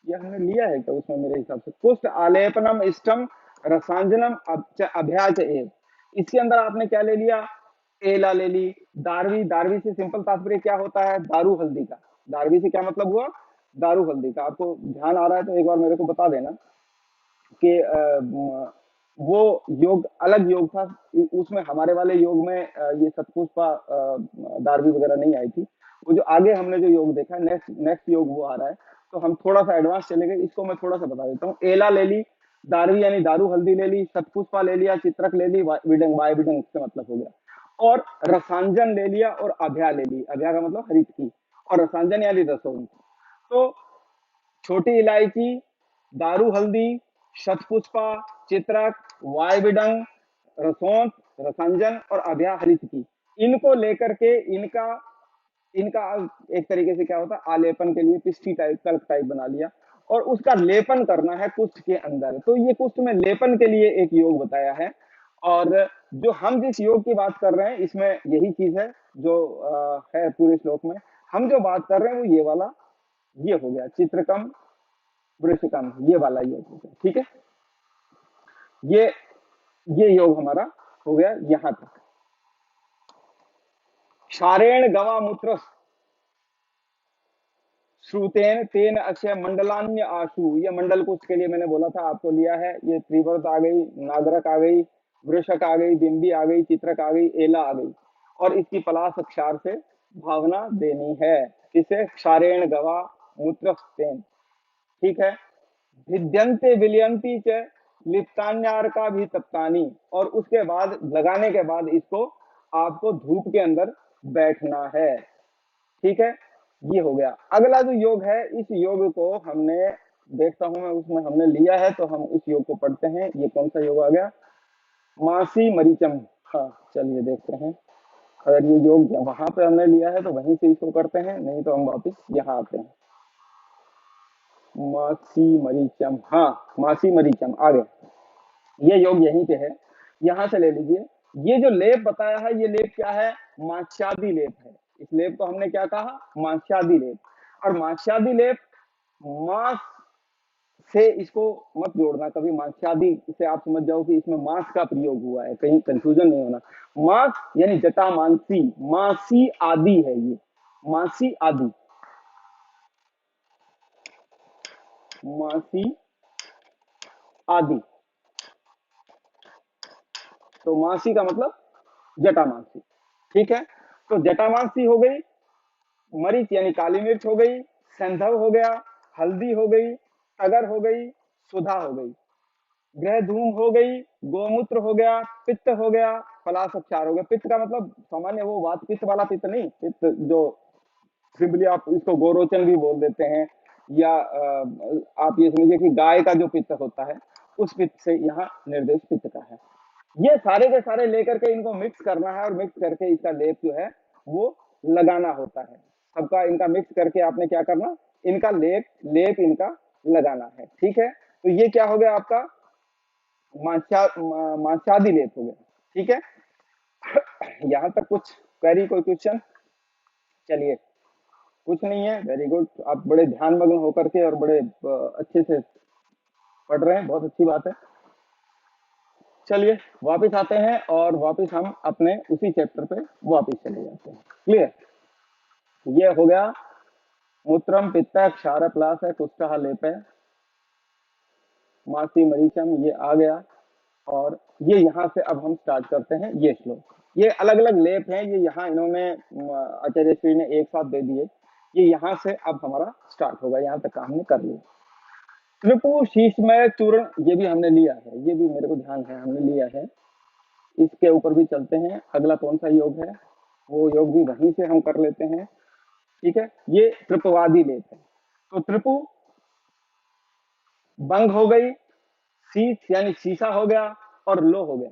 ये हमने लिया है क्या उसमें, मेरे हिसाब से पुष्ट आलेपनम इष्टम रसांजनम अभ्याच एव। इसके अंदर आपने क्या ले लिया, एला ले ली। दारवी, दारवी से सिंपल तात्पर्य क्या होता है, दारू हल्दी का। दारवी से क्या मतलब हुआ, दारू हल्दी का। आपको ध्यान आ रहा है तो एक बार मेरे को बता देना कि वो योग अलग योग था, उसमें हमारे वाले योग में ये सतपुष्पा दारवी वगैरह नहीं आई थी। वो जो आगे हमने जो योग देखा, नेक्स्ट नेक्स्ट योग वो आ रहा है, तो हम थोड़ा सा एडवांस चले गए, इसको मैं थोड़ा सा बता देता हूँ। एला ले ली, दारवी यानी दारू हल्दी ले ली, सतपुष्पा ले लिया, चित्रक ले ली, विडंग वाय विडंग इसका मतलब हो गया, और रसांजन ले लिया, और अभ्या ले ली। अभ्या का मतलब हरित की, और रसांजन यानी रसोई। तो छोटी इलायची, दारू हल्दी, शतपुष्पा, चित्रक, वायविडंग, रसोंठ, रसांजन और अभ्या हरित की, इनको लेकर के इनका इनका एक तरीके से क्या होता है, आलेपन के लिए पिष्टी टाइप कल्प टाइप बना लिया, और उसका लेपन करना है कुष्ठ के अंदर। तो ये कुष्ठ में लेपन के लिए एक योग बताया है। और जो हम जिस योग की बात कर रहे हैं इसमें यही चीज है जो है पूरे श्लोक में। हम जो बात कर रहे हैं वो ये वाला, ये हो गया चित्रकम वृषकम, ये वाला योग हो गया। ठीक है, ये ये योग हमारा हो गया यहां तक। क्षारेण गवा मूत्र श्रुतेन तेन अक्षय मंडलान्य आशु, ये मंडल कुछ के लिए मैंने बोला था आपको लिया है। ये त्रिवर्त आ गई, नागरक आ गई, वृषक आ गई, बिंबी आ गई, चित्रक आ गई, एला आ गई, और इसकी पलाश अक्षार से भावना देनी है। इसे क्षारेण गवा मूत्र तेन। ठीक है। भिद्यंते विलियंती च लिप्तान्यार का भी तप्तानी, और उसके बाद लगाने के बाद इसको आपको धूप के अंदर बैठना है। ठीक है, ये हो गया। अगला जो योग है, इस योग को हमने देखता हूं मैं उसमें हमने लिया है, तो हम उस योग को पढ़ते हैं। ये कौन सा योग आ गया, मासी मरीचम। हाँ चलिए देखते हैं, अगर ये योग वहां पे हमने लिया है तो वहीं से इसको करते हैं, नहीं तो हम वापिस यहाँ आते हैं। मासी मरीचम, हाँ मासी मरीचम आ गया। ये योग यहीं पे है, यहां से ले लीजिए। ये जो लेप बताया है, ये लेप क्या है, मांस्यादि लेप है। इस लेप को हमने क्या कहा, मांस्यादि लेप। और मांस्यादि लेप, मांस से इसको मत जोड़ना कभी, मांस्यादि से आप समझ जाओ कि इसमें मांस का प्रयोग हुआ है, कहीं कंफ्यूजन नहीं होना। मांस यानी जटा मानसी, मासी आदि है ये, मासी आदि, मासी आदि। तो मासी का मतलब जटामांसी। ठीक है, तो जटामांसी हो गई, मरीच यानी काली मिर्च हो गई, संधव हो गया, हल्दी हो गई, अगर हो गई, सुधा हो गई, ग्रह धूम हो गई, गोमूत्र हो गया, पित्त हो गया, पलाश उपचार हो गया। पित्त का मतलब सामान्य वो वात पित्त वाला पित्त नहीं, पित्त जो सिंपली आप इसको गोरोचन भी बोल देते हैं, या आप ये समझिए कि गाय का जो पित्त होता है, उस पित्त से यहाँ निर्देश पित्त का है। ये सारे के सारे लेकर के इनको मिक्स करना है, और मिक्स करके इसका लेप जो है वो लगाना होता है। सबका इनका मिक्स करके आपने क्या करना, इनका लेप लेप इनका लगाना है। ठीक है, तो ये क्या हो गया आपका, मांसादी लेप हो गया। ठीक है, यहाँ तक कुछ क्वेरी, कोई क्वेश्चन? चलिए, कुछ नहीं है, वेरी गुड। आप बड़े ध्यान मग्न होकर के और बड़े अच्छे से पढ़ रहे हैं, बहुत अच्छी बात है। चलिए वापस आते हैं, और वापस हम अपने उसी चैप्टर पे वापस चले जाते हैं। क्लियर, ये हो गया मूत्रम पित्त क्षार प्लास है कुष्ठ लेप है। मासी मरीचम, ये आ गया। और ये यहाँ से अब हम स्टार्ट करते हैं ये श्लोक। ये अलग अलग लेप हैं, ये यहाँ इन्होंने आचार्य श्री ने एक साथ दे दिए। ये यहाँ से अब हमारा स्टार्ट होगा, यहाँ तक का हमने कर लिया। त्रिपु शीशमय चूर्ण, ये भी हमने लिया है, ये भी मेरे को ध्यान है हमने लिया है। इसके ऊपर भी चलते हैं। अगला कौन सा योग है, वो योग भी वहीं से हम कर लेते हैं। ठीक है, ये त्रिपवादी लेप है। तो त्रिपु बंग हो गई, शीश यानी शीशा हो गया, और लो हो गया।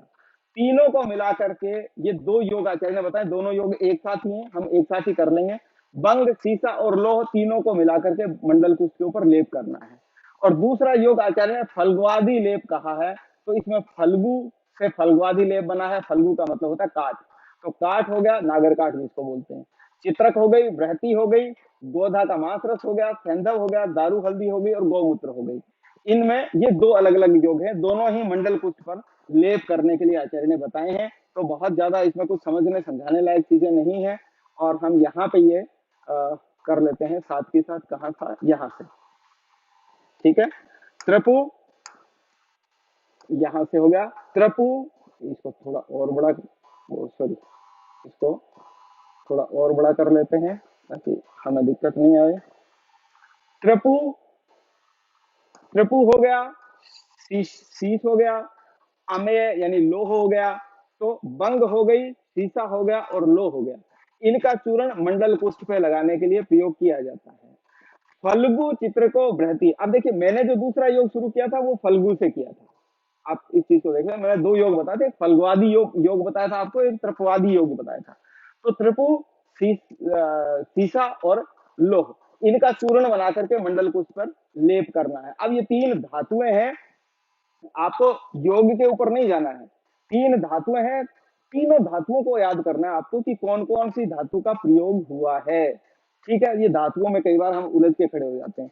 तीनों को मिला करके ये दो योग आचार्य ने बताए, दोनों योग एक साथ ही हैं, हम एक साथ ही कर लेंगे। बंग, शीशा और लोह तीनों को मिलाकर के मंडल को उसके ऊपर लेप करना है। और दूसरा योग आचार्य ने फल्गुवादी लेप कहा है। तो इसमें फल्गु से फल्गुवादी लेप बना है। फल्गु का मतलब होता है काठ। तो काठ हो गया, नागर काठ जिसको बोलते हैं। चित्रक हो गई, बृहति हो गई, गोधा का मांस रस हो गया, सेंधव हो गया, दारू हल्दी हो गई, और गौमूत्र हो गई। इनमें ये दो अलग अलग योग हैं, दोनों ही मंडल कुष्ठ पर लेप करने के लिए आचार्य ने बताए हैं। तो बहुत ज्यादा इसमें कुछ समझने समझाने लायक चीजें नहीं है। और हम यहाँ पे ये कर लेते हैं साथ के साथ। कहाँ था, यहाँ से। ठीक है, त्रपु यहाँ से हो गया। त्रपु, इसको थोड़ा और बड़ा, सॉरी, इसको थोड़ा और बड़ा कर लेते हैं ताकि हमें दिक्कत नहीं आए। त्रपु, त्रपु हो गया, शीश हो गया, अमेय यानी लोह हो गया। तो बंग हो गई, शीशा हो गया, और लोह हो गया। इनका चूर्ण मंडल कुष्ठ पे लगाने के लिए प्रयोग किया जाता है। फल्गु चित्र को बृहति, अब देखिए मैंने जो दूसरा योग शुरू किया था वो फल्गु से किया था। आप इस चीज को देख रहे हैं, मैंने दो योग बताए थे, एक फल्गुवादी योग बताया था आपको, एक त्रिपवादी योग बताया था। तो त्रिपु, शीशा और लोह, इनका चूर्ण बना करके मंडल कुष्ठ पर लेप करना है। अब ये तीन धातुएं हैं, आपको योग के ऊपर नहीं जाना है। तीन धातुएं हैं, तीनों धातुओं को याद करना है आपको कि कौन कौन सी धातु का प्रयोग हुआ है। ठीक है, ये धातुओं में कई बार हम उलझ के खड़े हो जाते हैं।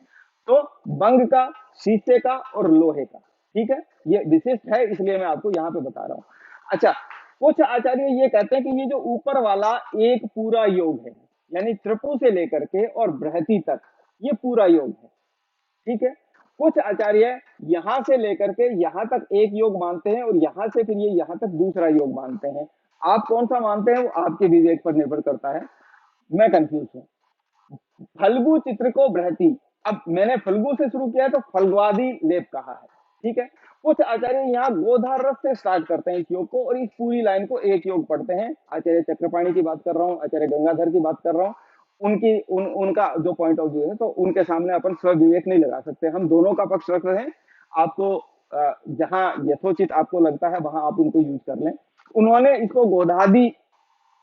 तो बंग का, शीशे का और लोहे का। ठीक है, ये विशिष्ट है इसलिए मैं आपको यहाँ पे बता रहा हूँ। अच्छा, कुछ आचार्य ये कहते हैं कि ये जो ऊपर वाला एक पूरा योग है, यानी त्रिपु से लेकर के और बृहति तक, ये पूरा योग है। ठीक है, कुछ आचार्य यहां से लेकर के यहां तक एक योग मानते हैं, और यहां से फिर ये यहां तक दूसरा योग मानते हैं। आप कौन सा मानते हैं वो आपके विवेक पर निर्भर करता है। मैं कंफ्यूज हूं। फल्गु चित्र को बृहति, अब मैंने फल्गु से शुरू किया तो फल्गुवादी लेप कहा है। ठीक है, कुछ आचार्य यहाँ गोधार रस से स्टार्ट करते हैं इस योग को, और इस पूरी लाइन को एक योग पढ़ते हैं। आचार्य चक्रपाणी की बात कर रहा हूँ, आचार्य गंगाधर की बात कर रहा हूँ। उनका जो पॉइंट ऑफ व्यू है, तो उनके सामने अपन स्व विवेक नहीं लगा सकते। हम दोनों का पक्ष रख रहे हैं। आपको जहां यथोचित आपको लगता है वहां आप उनको यूज कर लें। उन्होंने इसको गोधादि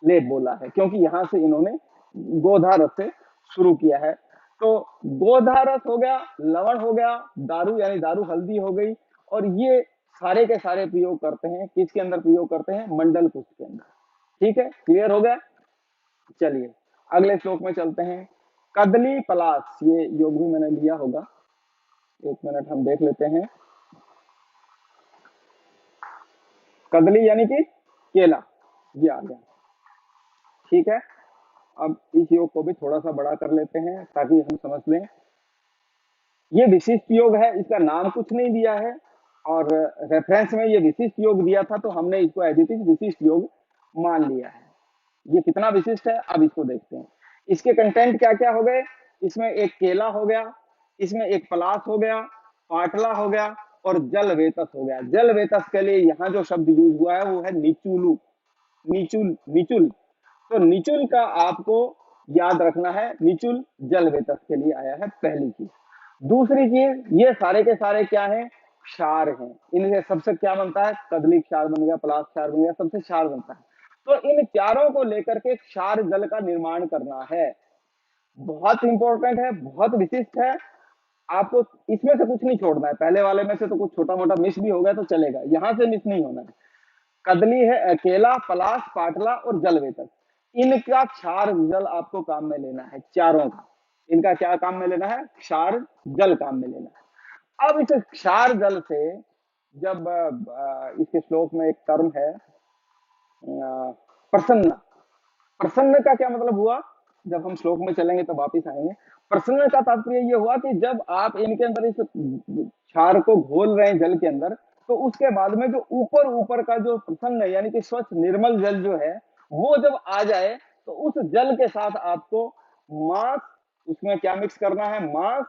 लेप बोला है, क्योंकि यहां से इन्होंने गोधारस से शुरू किया है। तो गोधारस हो गया, लवण हो गया, दारू यानी दारू हल्दी हो गई। और ये सारे के सारे प्रयोग करते हैं, किसके अंदर प्रयोग करते हैं, मंडल कुष्ठ के अंदर। ठीक है, क्लियर हो गया। चलिए अगले श्लोक में चलते हैं। कदली पलाश, ये योग भी मैंने लिया होगा, एक मिनट हम देख लेते हैं। कदली यानी कि केला, ये आ गया। ठीक है, अब इस योग को भी थोड़ा सा बड़ा कर लेते हैं ताकि हम समझ लें। ये विशिष्ट योग है, इसका नाम कुछ नहीं दिया है, और रेफरेंस में ये विशिष्ट योग दिया था, तो हमने इसको एज इट इज विशिष्ट योग मान लिया है। ये कितना विशिष्ट है अब इसको देखते हैं। इसके कंटेंट क्या क्या हो गए, इसमें एक केला हो गया, इसमें एक पलाश हो गया, पाटला हो गया, और जल वेतस हो गया। जल वेतस के लिए यहाँ जो शब्द यूज हुआ है वो है निचुलू, निचुल, निचुल। तो निचुल का आपको याद रखना है, निचुल जल वेतस के लिए आया है, पहली चीज। दूसरी चीज, ये सारे के सारे क्या हैं, क्षार हैं। इनसे सबसे क्या बनता है, कदली क्षार बन गया, पलाश क्षार बन गया, सबसे क्षार बनता है। तो इन चारों को लेकर के क्षार जल का निर्माण करना है। बहुत इंपॉर्टेंट है, बहुत विशिष्ट है। आपको इसमें से कुछ नहीं छोड़ना है, पहले वाले में से तो कुछ छोटा मोटा मिस भी हो गया तो चलेगा, यहां से मिस नहीं होना है। कदली है, केला, पलाश, पाटला और जल वेतस, इनका क्षार जल आपको काम में लेना है, चारों का। इनका क्या काम में लेना है, क्षार जल काम में लेना है। अब इस क्षार जल से, जब इसके श्लोक में एक टर्म है प्रसन्न, प्रसन्न का क्या मतलब हुआ, जब हम श्लोक में चलेंगे तो वापिस आएंगे। प्रसन्न का तात्पर्य ये हुआ कि जब आप इनके अंदर इस क्षार को घोल रहे हैं जल के अंदर, तो उसके बाद में जो ऊपर ऊपर का जो प्रसन्न है, यानी कि स्वच्छ निर्मल जल जो है, वो जब आ जाए तो उस जल के साथ आपको मांस, उसमें क्या मिक्स करना है, मांस,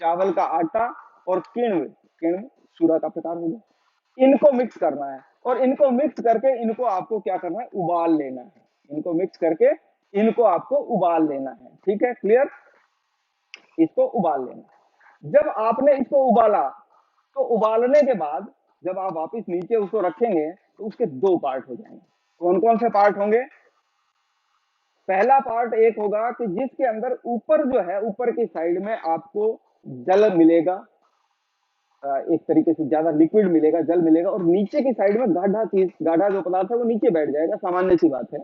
चावल का आटा और किण्व, किण्व सूरा का प्रकार हो गया, इनको मिक्स करना है। और इनको मिक्स करके इनको आपको क्या करना है, उबाल लेना है। इनको मिक्स करके इनको आपको उबाल लेना है। ठीक है, क्लियर? इसको उबाल लेना है। जब आपने इसको उबाला, तो उबालने के बाद जब आप वापस नीचे उसको रखेंगे तो उसके दो पार्ट हो जाएंगे। कौन कौन से पार्ट होंगे? पहला पार्ट एक होगा कि जिसके अंदर ऊपर जो है, ऊपर की साइड में आपको जल मिलेगा, एक तरीके से ज्यादा लिक्विड मिलेगा, जल मिलेगा, और नीचे की साइड में गाढ़ा चीज, गाढ़ा जो पदार्थ है वो नीचे बैठ जाएगा। सामान्य सी बात है।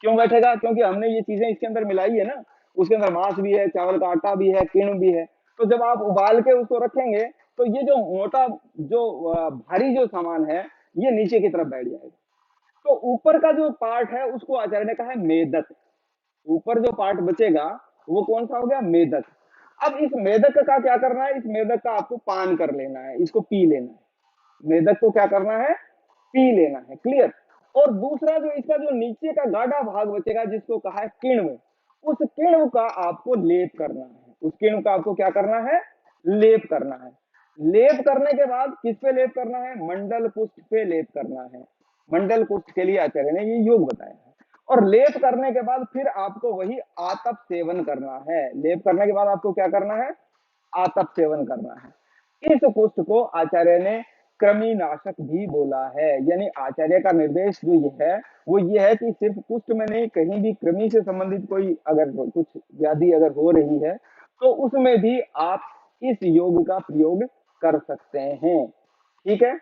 क्यों बैठेगा? क्योंकि हमने ये चीजें इसके अंदर मिलाई है ना, उसके अंदर मांस भी है, चावल का आटा भी है, किण्व भी है। तो जब आप उबाल के उसको रखेंगे तो ये जो मोटा, जो भारी जो सामान है, ये नीचे की तरफ बैठ जाएगा। तो ऊपर का जो पार्ट है उसको आचार्य ने कहा है मेदक। ऊपर जो पार्ट बचेगा वो कौन सा हो गया? मेदक। अब इस मेदक का क्या करना है? इस मेदक का आपको पान कर लेना है, इसको पी लेना है। मेदक को क्या करना है? पी लेना है। क्लियर? और दूसरा जो इसका जो नीचे का गाढ़ा भाग बचेगा, जिसको कहा है किण्व, उस किण्व का आपको लेप करना है। उस किण्व का आपको क्या करना है? लेप करना है। लेप करने के बाद किस पे लेप करना है? मंडल पुष्ट पे लेप करना है। मंडल पुष्ट के लिए आचार्य ने ये योग बताया है। और लेप करने के बाद फिर आपको वही आतप सेवन करना है। लेप करने के बाद आपको क्या करना है? आतप सेवन करना है। इस कुष्ठ को आचार्य ने कृमि नाशक भी बोला है। यानी आचार्य का निर्देश जो ये है वो ये है कि सिर्फ कुष्ठ में नहीं, कहीं भी कृमि से संबंधित कोई अगर कुछ व्याधि अगर हो रही है तो उसमें भी आप इस योग का प्रयोग कर सकते हैं। ठीक है,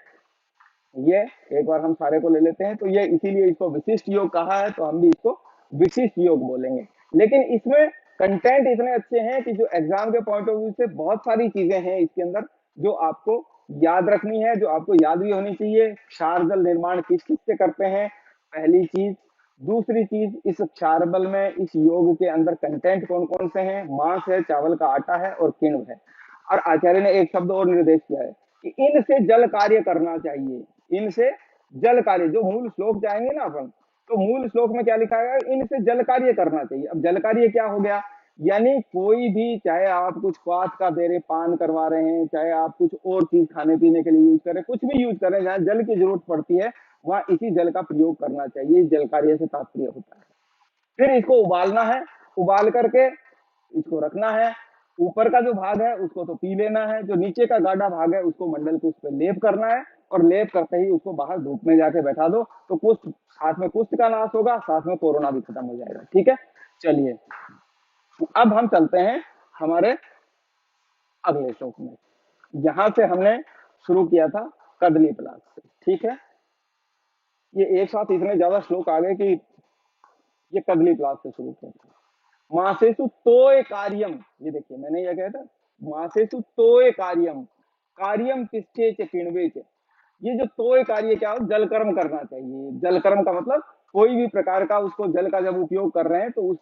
ये एक बार हम सारे को ले लेते हैं। तो ये इसीलिए इसको विशिष्ट योग कहा है, तो हम भी इसको विशिष्ट योग बोलेंगे। लेकिन इसमें कंटेंट इतने अच्छे हैं कि जो एग्जाम के पॉइंट ऑफ व्यू से बहुत सारी चीजें हैं इसके अंदर जो आपको याद रखनी है, जो आपको याद भी होनी चाहिए। क्षार जल निर्माण किस किस से करते हैं, पहली चीज। दूसरी चीज, इस क्षार बल में, इस योग के अंदर कंटेंट कौन कौन से हैं, मांस है, चावल का आटा है और किण्व है। और आचार्य ने एक शब्द और निर्देश किया है कि इनसे जल कार्य करना चाहिए। इनसे जल कार्य, जो मूल श्लोक जाएंगे ना अपन, तो मूल श्लोक में क्या लिखा है? इनसे जल कार्य करना चाहिए। अब जल कार्य क्या हो गया? यानी कोई भी, चाहे आप कुछ क्वाथ का दे रहे, पान करवा रहे हैं, चाहे आप कुछ और चीज खाने पीने के लिए यूज कर रहे हैं, कुछ भी यूज कर रहे हैं, जहां जल की जरूरत पड़ती है वहां इसी जल का प्रयोग करना चाहिए। जल कार्य से तात्पर्य होता है। फिर इसको उबालना है, उबाल करके इसको रखना है। ऊपर का जो भाग है उसको तो पी लेना है, जो नीचे का गाढ़ा भाग है उसको मंडल कुष्ठ पे लेप करना है। और लेप करते ही उसको बाहर धूप में जाके बैठा दो, तो कुष्ठ, साथ में कुष्ठ का नाश होगा, साथ में कोरोना भी खत्म हो जाएगा। ठीक है, चलिए अब हम चलते हैं हमारे अगले श्लोक में। यहां से हमने शुरू किया था कदली पलाश से। ठीक है, ये एक साथ इतने ज्यादा श्लोक आ गए कि ये कदली पलाश से शुरू किया था। मासेसु तोय कार्यम, ये देखिए मैंने यह कहा था, मासेसु तोय कार्यम, कार्यम तिष्ठे च किण्वे च। ये जो तोय कार्य क्या हो, जल कर्म करना चाहिए। जल कर्म का मतलब कोई भी प्रकार का, उसको जल का जब उपयोग कर रहे हैं तो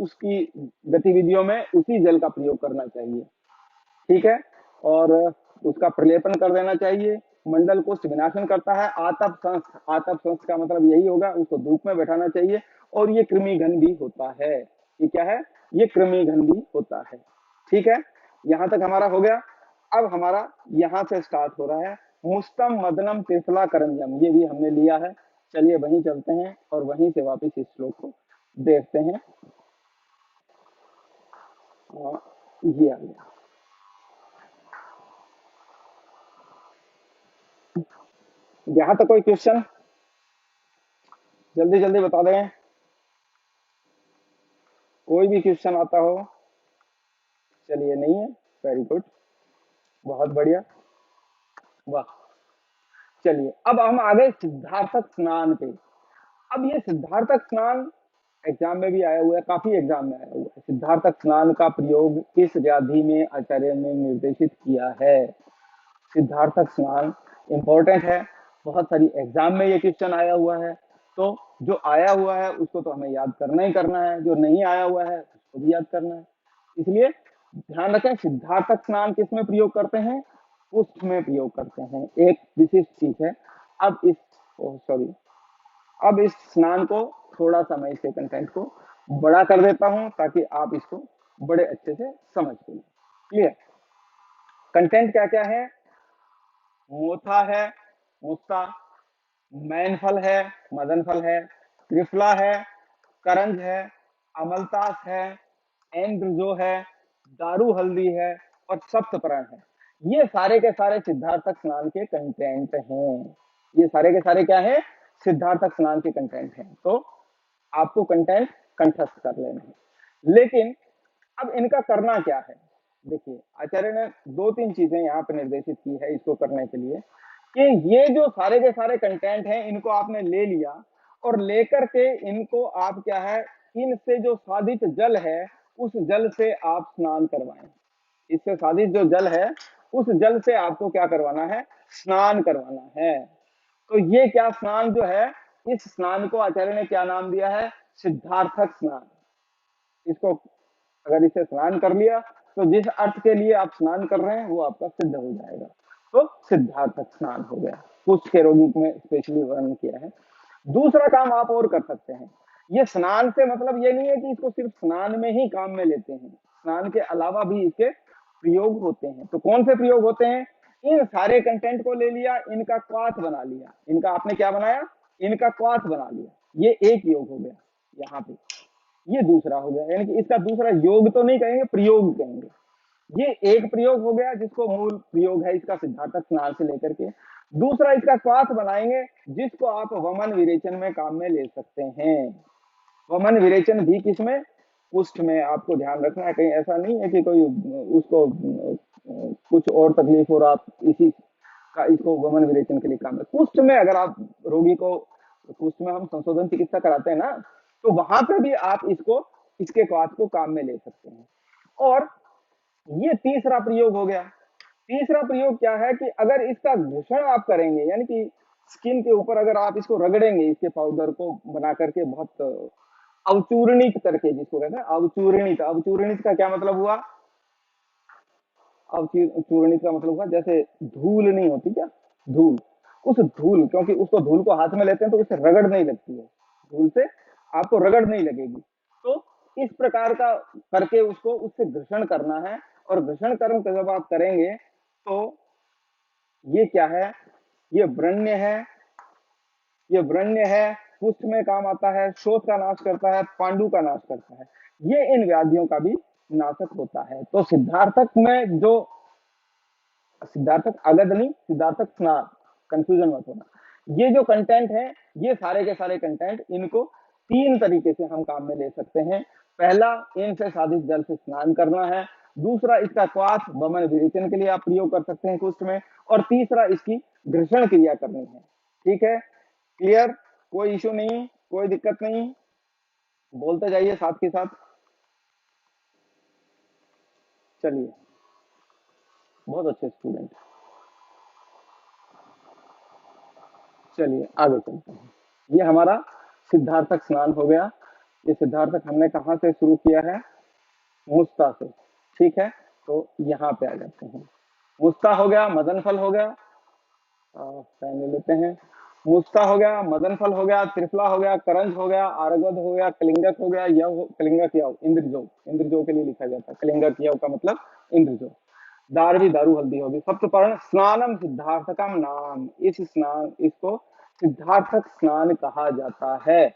उसकी गतिविधियों में उसी जल का प्रयोग करना चाहिए। ठीक है, और उसका प्रलेपन कर देना चाहिए। मंडल कुष्ठ विनाशन करता है। आतप संस्थ, आतप संस्थ का मतलब यही होगा, उसको धूप में बैठाना चाहिए। और ये कृमि घन भी होता है। ये क्या है? ये कृमि घन भी होता है। ठीक है, यहां तक हमारा हो गया। अब हमारा यहां से स्टार्ट हो रहा है मुस्तम मदनम त्रिफला करंजम, ये भी हमने लिया है। चलिए वहीं चलते हैं और वहीं से वापस इस श्लोक को देखते हैं। ये आ गया। यहां तक कोई क्वेश्चन जल्दी जल्दी बता दें, कोई भी क्वेश्चन आता हो। चलिए नहीं है, वेरी गुड, बहुत बढ़िया, वाह। चलिए अब हम आ गए सिद्धार्थक स्नान पे। अब ये सिद्धार्थक स्नान एग्जाम में भी आया हुआ है, काफी एग्जाम में आया हुआ है। सिद्धार्थक स्नान का प्रयोग किस व्याधि में आचार्य ने निर्देशित किया है? सिद्धार्थक स्नान इंपॉर्टेंट है, बहुत सारी एग्जाम में ये क्वेश्चन आया हुआ है। तो जो आया हुआ है उसको तो हमें याद करना ही करना है, जो नहीं आया हुआ है उसको भी याद करना है। इसलिए ध्यान रखें, सिद्धार्थक स्नान किसमें प्रयोग करते हैं? पुष्ट में प्रयोग करते हैं, एक विशिष्ट चीज है। अब इस सॉरी अब इस स्नान को थोड़ा सा मैं इसके कंटेंट को बड़ा कर देता हूं ताकि आप इसको बड़े अच्छे से समझ पाए। क्लियर? कंटेंट क्या क्या है? मोथा है, मुस्ता, मैनफल है, मदन फल है, त्रिफला है, करंज है, अमलतास है, एंड्रजो है, दारू हल्दी है और सप्तपरण है। ये सारे के सारे सिद्धार्थक स्नान के कंटेंट हैं। ये सारे के सारे क्या है? सिद्धार्थक स्नान के कंटेंट हैं। तो आपको कंटेंट कंठस्थ कर लेना है। लेकिन अब इनका करना क्या है? देखिए, आचार्य ने दो तीन चीजें यहाँ पे निर्देशित की है इसको करने के लिए, कि ये जो सारे के सारे कंटेंट हैं इनको आपने ले लिया और लेकर के इनको आप क्या है, इनसे जो साधित जल है उस जल से आप स्नान करवाएं। इससे साधित जो जल है उस जल से आपको क्या करवाना है? स्नान करवाना है। तो ये क्या स्नान जो है, इस स्नान को आचार्य ने क्या नाम दिया है? सिद्धार्थक स्नान। इसको अगर इसे स्नान कर लिया तो जिस अर्थ के लिए आप स्नान कर रहे हैं वो आपका सिद्ध हो जाएगा। तो सिद्धार्थक स्नान हो गया, कुष्ठ के रोगी में स्पेशली वर्णन किया है। दूसरा काम आप और कर सकते हैं। ये स्नान से मतलब ये नहीं है कि इसको सिर्फ स्नान में ही काम में लेते हैं, स्नान के अलावा भी इसके प्रयोग होते हैं। तो कौन से प्रयोग होते हैं? इन सारे कंटेंट को ले लिया, इनका क्वाथ बना लिया। इनका आपने क्या बनाया? इनका क्वाथ बना लिया। ये एक योग हो गया यहाँ पे, ये दूसरा हो गया। यानी कि इसका दूसरा योग तो नहीं कहेंगे, प्रयोग कहेंगे। ये एक प्रयोग हो गया जिसको मूल प्रयोग है इसका सिद्धार्थक स्नान से लेकर के। दूसरा इसका क्वाथ बनाएंगे जिसको आप वमन विरेचन में काम में ले सकते हैं। वमन विरेचन भी किसमें? पुष्ठ में। आपको ध्यान रखना है, कहीं ऐसा नहीं है कि कोई उसको कुछ और तकलीफ हो रहा, आप इसी का इसको वमन विरेचन के लिए काम है। पुष्ठ में अगर आप रोगी को, पुष्ठ में हम संशोधन चिकित्सा कराते हैं ना, तो वहां पे भी आप इसको, इसके क्वाथ को काम में ले सकते हैं। और ये तीसरा प्रयोग हो गया। तीसरा प्रयोग क्या है कि अगर इसका घर्षण आप करेंगे, यानी कि स्किन के ऊपर अगर आप इसको रगड़ेंगे, इसके पाउडर को बना करके बहुत अवचूर्णित करके, जिसको कहते हैं अवचूर्णित। अवचूर्णित का क्या मतलब हुआ? अवचूर्णित का मतलब हुआ जैसे धूल नहीं होती क्या, धूल, उस धूल, क्योंकि उसको धूल को हाथ में लेते हैं तो उससे रगड़ नहीं लगती है, धूल से आपको रगड़ नहीं लगेगी। तो इस प्रकार का करके उसको, उससे घर्षण करना है। और घर्षण कर्म जब आप करेंगे तो ये क्या है? ये ब्रण्य है, ये ब्रण्य है, पुष्ट में काम आता है, शोथ का नाश करता है, पांडु का नाश करता है। ये इन व्याधियों का भी नाशक होता है। तो सिद्धार्थक में जो, सिद्धार्थक अगध नहीं, सिद्धार्थक स्नान, कंफ्यूजन मत होना। ये जो कंटेंट है, ये सारे के सारे कंटेंट, इनको तीन तरीके से हम काम में ले सकते हैं। पहला, इनसे साधित जल से स्नान करना है। दूसरा, इसका क्वाथ वमन विरेचन के लिए आप प्रयोग कर सकते हैं कुष्ठ में। और तीसरा, इसकी घर्षण क्रिया करनी है। ठीक है? क्लियर? कोई इश्यू नहीं, कोई दिक्कत नहीं, बोलते जाइए साथ के साथ। चलिए, बहुत अच्छे स्टूडेंट। चलिए आगे चलते हैं। ये हमारा सिद्धार्थक स्नान हो गया। ये सिद्धार्थक हमने कहाँ से शुरू किया है? मुस्ता से। ठीक है, तो यहाँ पे आ जाते हैं। मुस्ता हो गया, मदन फल हो गया, पेन ले लेते हैं। मुस्ता हो गया, मदन फल हो गया, त्रिफला हो गया, करंज हो गया, आरगद हो गया, कलिंगक हो गया, यव, कलिंगक यव, इंद्रजो। इंद्रजो के लिए लिखा जाता है, कलिंगक यव का मतलब इंद्रजो। दारवी दारू हल्दी होगी। सप्तपर्ण स्नानम सिद्धार्थकम नाम। इस स्नान, इसको सिद्धार्थक स्नान कहा जाता है।